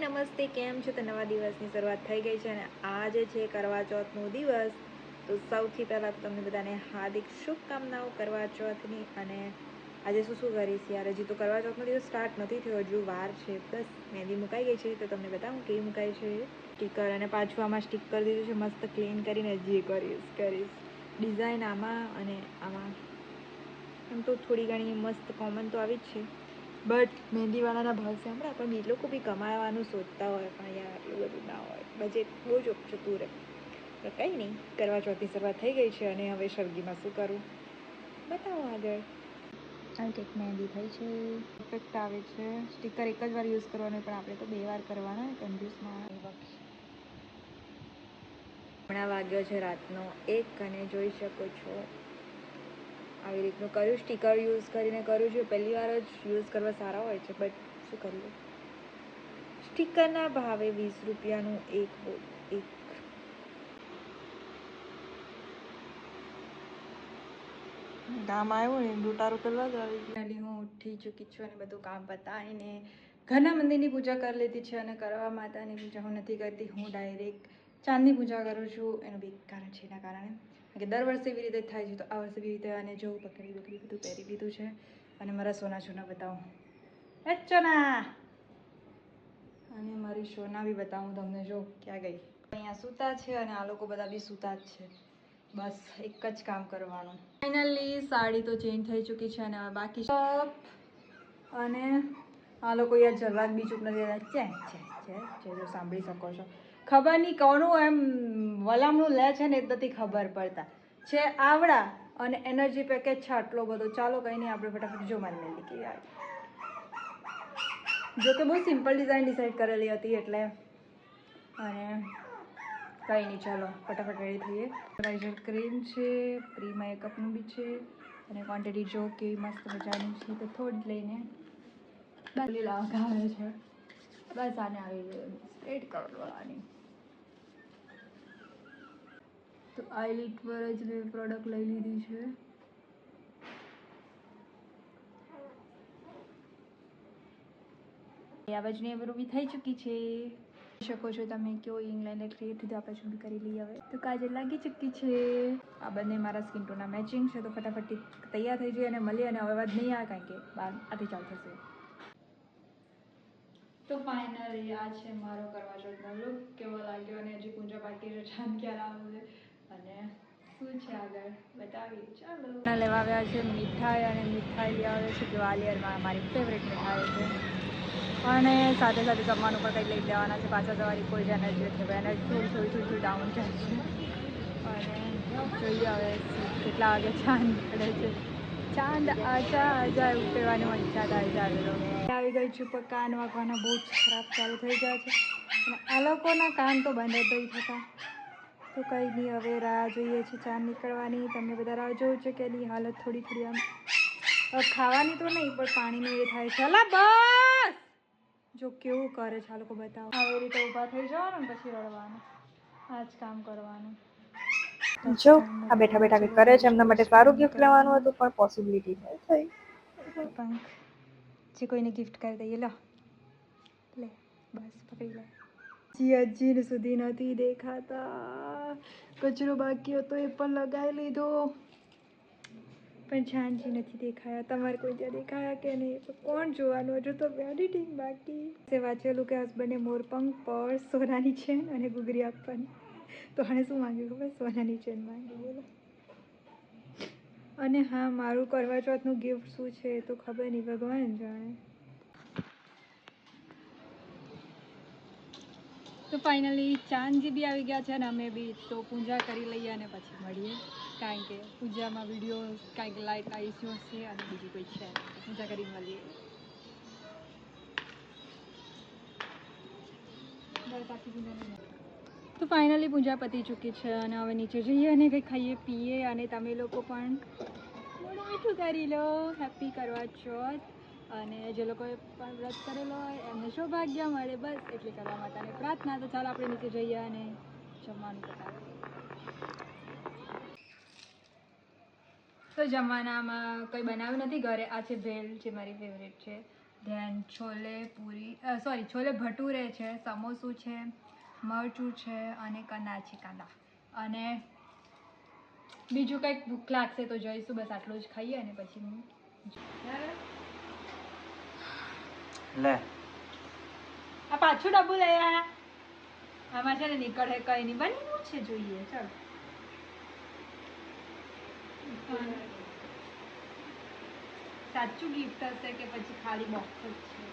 નમસ્તે, કેમ છો? તો નવા દિવસની શરૂઆત થઈ ગઈ છે અને આજે છે કરવા ચોથનો દિવસ. તો સૌથી પહેલાં તો તમને બધાને હાર્દિક શુભકામનાઓ કરવા ચોથની. અને આજે શું કરીશ યાર, હજી તો કરવા ચોથનો દિવસ સ્ટાર્ટ નથી થયો, હજુ વાર છે. બસ મહેંદી મુકાઈ ગઈ છે, તો તમને બતાવું કેવી મુકાઈ છે. સ્ટીકર અને પાછું આમાં સ્ટીક કરી દીધું છે મસ્ત ક્લીન કરીને. હજી કરીશ ડિઝાઇન આમાં અને આમાં. એમ તો થોડી ઘણી મસ્ત કોમન તો આવી જ છે, બટ મહેંદીવાળાના ભાવ સાંભળા. પણ એ લોકો બી કમાવાનું શોધતા હોય, પણ યાર એટલું બધું ના હોય, બજેટ બહુ જ જતું રહે. તો કંઈ નહીં, કરવા ચોથની શરૂઆત થઈ ગઈ છે અને હવે શરગીમાં શું કરું બતાવો આગળ. આ કંઈક મહેંદી થઈ છે, પરફેક્ટ આવે છે. સ્ટીકર એક જ વાર યુઝ કરવાનું, પણ આપણે તો 2 વાર કરવાના, કંજૂસમાં. હમણાં વાગ્યો છે રાતનો 1 અને જોઈ શકો છો આવી રીતનું કર્યું. સ્ટીકર યુઝ કરીને કર્યું છે, પહેલી વાર જ યુઝ કરવા સારા હોય છે, બટ શું કરીએ, સ્ટીકરના ભાવે 20 રૂપિયાનું એક કામ આવ્યું ને લૂંટારો કરવા જ આવી ગઈ. હું ઉઠી ચૂકી છું અને બધું કામ પતાવીને ઘરના મંદિરની પૂજા કરી લીધી છે. અને કરવા માતાની પૂજા હું નથી કરતી, હું ડાયરેક્ટ ચાંદની પૂજા કરું છું. એનું બી કારણ છે, એના કારણે કે દર વર્ષે એવી રીતે થાય છે, તો આ વર્ષે એવી રીતે. અને જો પકડી બકડી બધું પહેરી લીધું છે અને મારા સોના છોના બતાવું. ચોના અને મારી સોના બી બતાવું તમને. જો ક્યાં ગઈ, અહીંયા સૂતા છે અને આ લોકો બધા બી સૂતા જ છે. બસ એક જ કામ કરવાનું. ફાઇનલી સાડી તો ચેન્જ થઈ ચૂકી છે અને હવે બાકી અને આ લોકો યાર જલવાદ બી ચૂપ નથી રહેતા. છે જો સાંભળી શકો છો. ખબર નહીં કોનું એમ વલામણું લે છે ને એ જ નથી ખબર પડતા છે. આવડા અને એનર્જી પેકેજ છે આટલો બધો. ચાલો કંઈ નહીં, આપણે ફટાફટ જો મારી મહેંદી કે યાર, જો કે બહુ સિમ્પલ ડિઝાઇન ડિસાઈડ કરેલી હતી એટલે. અને કંઈ નહીં, ચાલો ફટાફટ રેડી થઈએ. મોઇશ્ચરાઇઝર ક્રીમ છે, પ્રી મેકઅપનું બી છે અને ક્વોન્ટિટી જો કેવી મસ્ત મજાની છે, તો થોડી લઈને બાલી લગાવે છે. બસ આને આવી સ્ટ્રેટ કરવાની. તો આઈલિટ પર જ મેં પ્રોડક્ટ લઈ લીધી છે. આવજની એવરું બી થઈ ચૂકી છે, શકો છો તમે. કયો ઇંગ્લેન્ડ ક્રિએટ થયું, આપણે શું બી કરી લઈએ. હવે તો કાજલ લાગી ચૂકી છે. આ બંને મારા સ્કિન ટોનના મેચિંગ છે, તો ફટાફટ તૈયાર થઈ જાય અને મળીએ. અને હવે વાત નહીં આવે, કારણ કે બાર આથી ચાલુ થશે. તો ફાઇનલી આ છે મારો કરવા ચોથનો લુક. કેવો લાગ્યો અને હજી પૂજા બાકી છે, ચાંદ ક્યારે આવશે અને શું છે આગળ બતાવી. ચાલો લેવા આવ્યા છે મીઠાઈ, અને મીઠાઈ લઈ આવે છે ગ્વાલિયરમાં. મારી ફેવરેટ મીઠાઈ છે. અને સાથે સાથે જમવાનું પણ કંઈક લઈ લેવાના છે. પાછા સવારે કોઈ જ એનર્જી નથી, એનર્જી થોડી ડાઉન જાય છે. અને જોઈએ હવે કેટલા વાગે ચાંદ પડે છે. ચાંદ આજા આજા એવું કહેવાની ઈચ્છા થાય છે. આવી ગઈ છું, પણ કાન વાગવાના બહુ જ ખરાબ ચાલુ થઈ ગયા છે. અને આ લોકોના કાન તો બંધ જ નહીં થતા. તો કંઈ નહીં, હવે રાહ જોઈએ છે ચાંદ નીકળવાની. તમે બધા રાહ જોવો છો કે એની હાલત થોડી આમ ખાવાની તો નહીં, પણ પાણીની એ થાય છે. અલા બસ જો કેવું કરે છે આ લોકો, બતાવો. આવી રીતે ઊભા થઈ જવાનું ને પછી રડવાનું, આ જ કામ કરવાનું. જો આ બેઠા બેઠા કંઈક કરે છે. એમના માટે સારું ગિફ્ટ લેવાનું હતું, પણ પોસિબિલિટી નહીં થઈ. જે કોઈને ગિફ્ટ કરી દઈએ. લો લે, બસ પકડી લે. હજી સુધી નથી દેખાતા. કચરો બાકી હતો એ પણ લગાવી લીધો, પણ છાનજી નથી દેખાયા. તમારે કોઈ ત્યાં દેખાયા કે નહીં, તો કોણ જોવાનું? હજુ તો એડિટિંગ બાકી. વાંચેલું કે હસબન્ડે મોરપંખ, પર્સ, સોનાની ચેન અને ઘૂઘરી આપવાની. તો આને શું માંગ્યું ખબર? સોનાની ચેન માંગી. બોલો. અને હા, મારું કરવા ચોથનું ગિફ્ટ શું છે તો ખબર નહીં, ભગવાન જાણે. તો ફાઇનલી ચાંદજી બી આવી ગયા છે અને અમે બી. તો પૂજા કરી લઈએ અને પછી મળીએ, કારણ કે પૂજામાં વિડીયો કાંઈક લાઇટના ઇસ્યુ હશે અને બીજું કોઈ છે. પૂજા કરીને મળીએ. તો ફાઇનલી પૂજા પતી ચૂકી છે અને હવે નીચે જઈએ અને કંઈ ખાઈએ પીએ. અને તમે લોકો પણ મોઢું મીઠું કરી લો. હેપી કરવા ચોથ. અને જે લોકોએ પણ વ્રત કરેલો હોય એમને સૌભાગ્ય મળે, બસ એટલી કરવા માતાને પ્રાર્થના. તો ચાલો આપણે નીચે જઈએ અને જમવાનું પતાવીએ. તો જમવાનામાં કંઈ બનાવ્યું નથી ઘરે. આ છે ભેલ, જે મારી ફેવરેટ છે. ધેન છોલે પૂરી છોલે ભટુરે છે, સમોસું છે, મરચું છે અને કના છે કાંદા. અને બીજું કંઈક ભૂખ લાગશે તો જોઈશું. બસ આટલું જ ખાઈએ અને પછી હું લે આ પાછું ડબ્બુ લઈ આવ્યા. આમાં છે ને નીકળે કઈ નહીં, બનવું છે જોઈએ. ચાલ સાચું ગિફ્ટ હશે કે પછી ખાલી બોક્સ જ છે?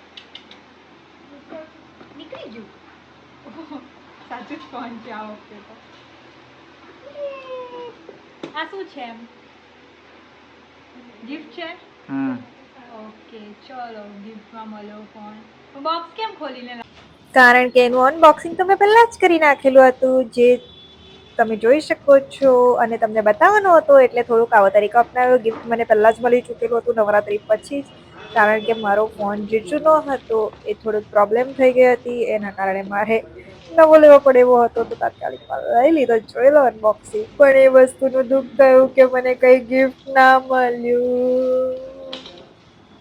નીકળી ગયું. સાચું જ ફોન છે આ વખતે તો. આ શું છે? એમ ગિફ્ટ છે? ઓકે ચલો, ગિફ્ટમાં મળ્યો ફોન. બોક્સ કેમ ખોલીને કારણ કે એનું અનબોક્સિંગ તો મેં પહેલા જ કરી નાખેલું હતું, જે તમે જોઈ શકો છો અને તમને બતાવવાનો હતો, એટલે થોડુંક આવો તરીકો અપનાવ્યો. ગિફ્ટ મને પહેલા જ મળી ચૂકેલું હતું નવરાત્રી પછી જ, કારણ કે મારો ફોન જે જૂનો હતો એ થોડુંક પ્રોબ્લેમ થઈ ગઈ હતી, એના કારણે મારે નવો લેવો પડે એવો હતો. તો તાત્કાલિક લઈ લીધો. જોઈ લો અનબોક્સિંગ. પણ એ વસ્તુનું દુઃખ થયું કે મને કઈ ગિફ્ટ ના મળ્યું.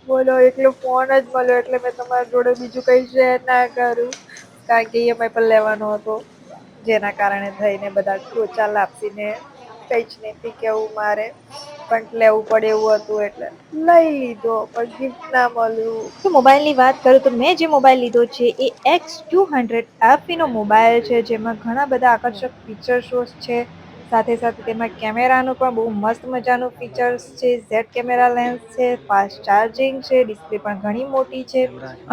બોલો, એકલો ફોન જ મળ્યો એટલે મેં તમારા જોડે બીજું કઈ શેર ના કરું, કારણ કે EMI પર લેવાનો હતો, જેના કારણે થઈને બધા લોચા લાપસીને કઈ જ નથી કેવું મારે, પણ લેવું પડે એવું હતું એટલે લઈ લીધો. પણ ગિફ્ટ ના મળ્યું. તો મોબાઈલની વાત કરું તો મેં જે મોબાઈલ લીધો છે એ X200 FE નો મોબાઈલ છે, જેમાં ઘણા બધા આકર્ષક ફીચર્સ છે. સાથે સાથે તેમાં કેમેરાનું પણ બહુ મસ્ત મજાનું ફીચર્સ છે. ઝેડ કેમેરા લેન્સ છે, ફાસ્ટ ચાર્જિંગ છે, ડિસ્પ્લે પણ ઘણી મોટી છે.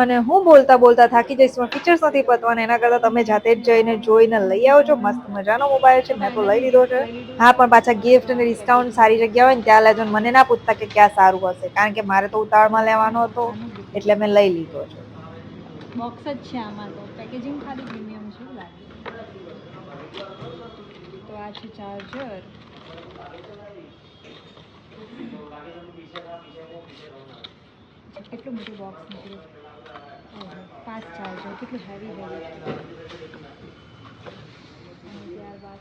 અને હું બોલતા થાકી જઈશ, પણ ફીચર્સ નથી પતવાના. એના કરતાં તમે જાતે જ જઈને જોઈને લઈ આવજો. મસ્ત મજાનો મોબાઈલ છે, મેં તો લઈ લીધો છે. હા, પણ પાછા ગિફ્ટ અને ડિસ્કાઉન્ટ સારી જગ્યા હોય ને ત્યાં લેજો. મને ના પૂછતા કે ક્યાં સારું હશે, કારણ કે મારે તો ઉતાવળમાં લેવાનો હતો એટલે મેં લઈ લીધો છે. બોક્સ જ છે આમાં, તો પેકેજિંગ ખાલી પ્રીમિયમ છે એવું લાગે. તો આ છે ચાર્જર. કેટલું મોટું બોક્સ નીકળ્યું. ફાસ્ટ ચાર્જર કેટલું હેવી છે. અને ત્યારબાદ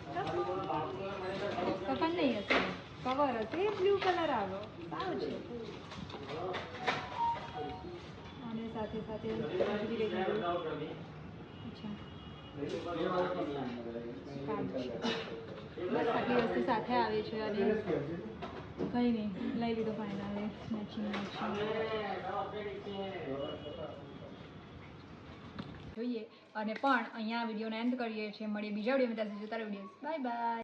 કપન નહીં હશે, કવર હશે. એ બ્લુ કલર આવ્યો, સારું છે. અને સાથે સાથે અચ્છા બસ આટલી વસ્તુ સાથે આવે છે. અને કંઈ નહીં, લઈ લીધો ફાઇનલી. જોઈએ. અને પણ અહીંયા વિડીયોને એન્ડ કરીએ છીએ. મળીએ બીજા વિડીયોમાં. ત્યાં સુધી જોતા રહો વિડીયો. Bye bye.